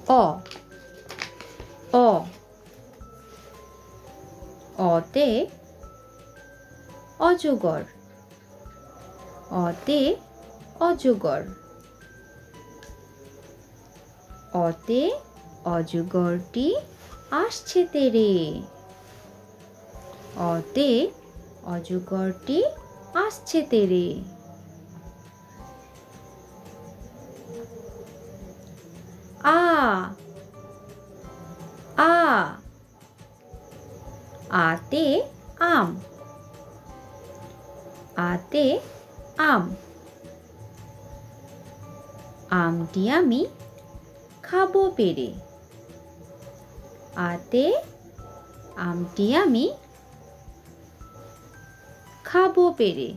অ অ অতে অজগর অতে অজগর অতে অজগরটি আসছে তেরে অতে অজগরটি আসছে তেরে আ আ আতে আম আতে আম আমটি আমি খাবো পেরে আতে আমটি আমি খাবো পেরে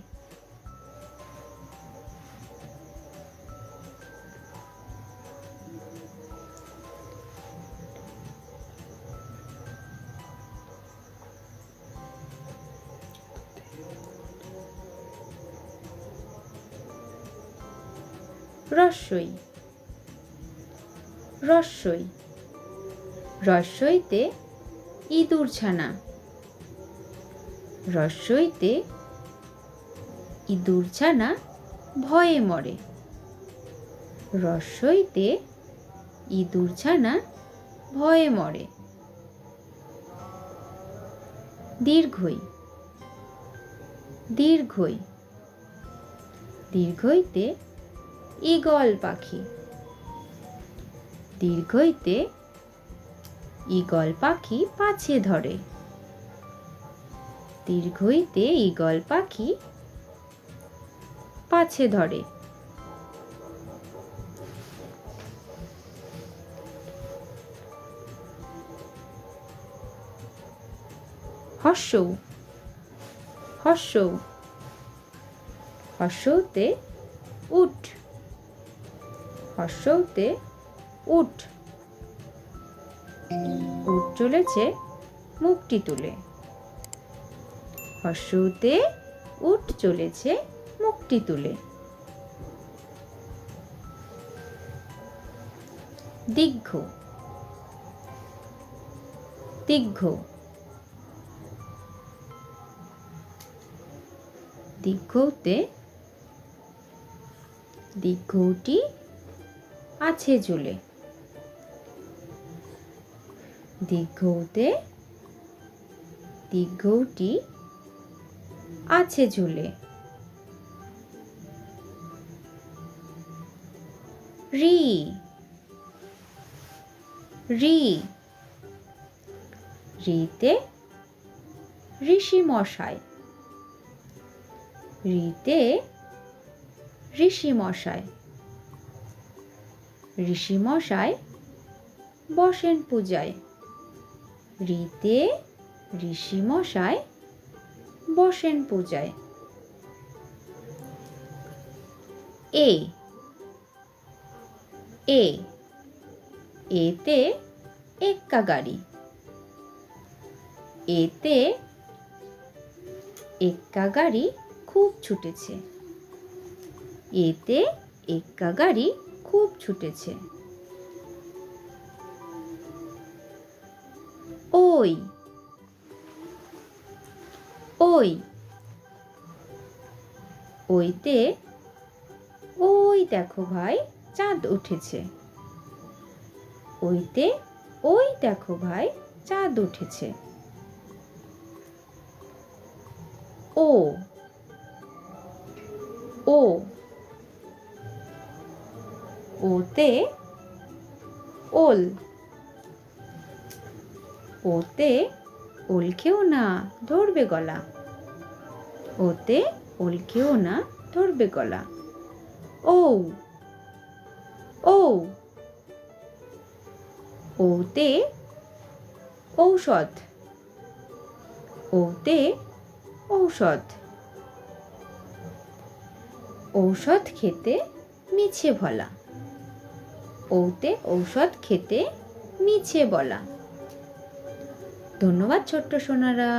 রস্বই রস্বই রস্বইতে ইঁদুর ছানা রস্বইতে ইঁদুর ছানা ভয়ে মরে রস্বইতে ইঁদুর ছানা ভয়ে মরে দীর্ঘই দীর্ঘই দীর্ঘইতে ঈগল পাখি দীর্ঘইতে ঈগল পাখি পাছে ধরে দীর্ঘইতে ঈগল পাখি পাছে ধরে হর্ষৌ হর্ষৌ হর্ষৌতে উট হর্ষৌতে উট উট চলেছে মুখটি তুলে হর্ষৌতে উট চলেছে মুখটি তুলে দীর্ঘ দীর্ঘ দীর্ঘতে দীর্ঘটি আছে ঝুলে দীর্ঘতে দীর্ঘটি আছে ঝুলে রি রি রিতে ঋষি মশাই রিতে ঋষি মশাই ঋষি মশাই বসেন পূজায় রিতে ঋষি মশাই বসেন পূজায় এ এ এতে এক্কা গাড়ি এতে এক্কা গাড়ি খুব ছুটেছে এতে এক্কা গাড়ি খুব ছুটেছে ওই ওই ওইতে ওই দেখো ভাই চাঁদ উঠেছে ওইতে ওই দেখো ভাই চাঁদ উঠেছে ও ও ওতে ওল ওতে ওল খেও না ধরবে গলা ওতে ওল খেও না ধরবে গলা ও ও ওতে ঔষধ ওতে ঔষধ ঔষধ খেতে মিছে বলা ওতে ঔষধ খেতে মিছে বলা ধন্যবাদ ছোট্ট সোনারা।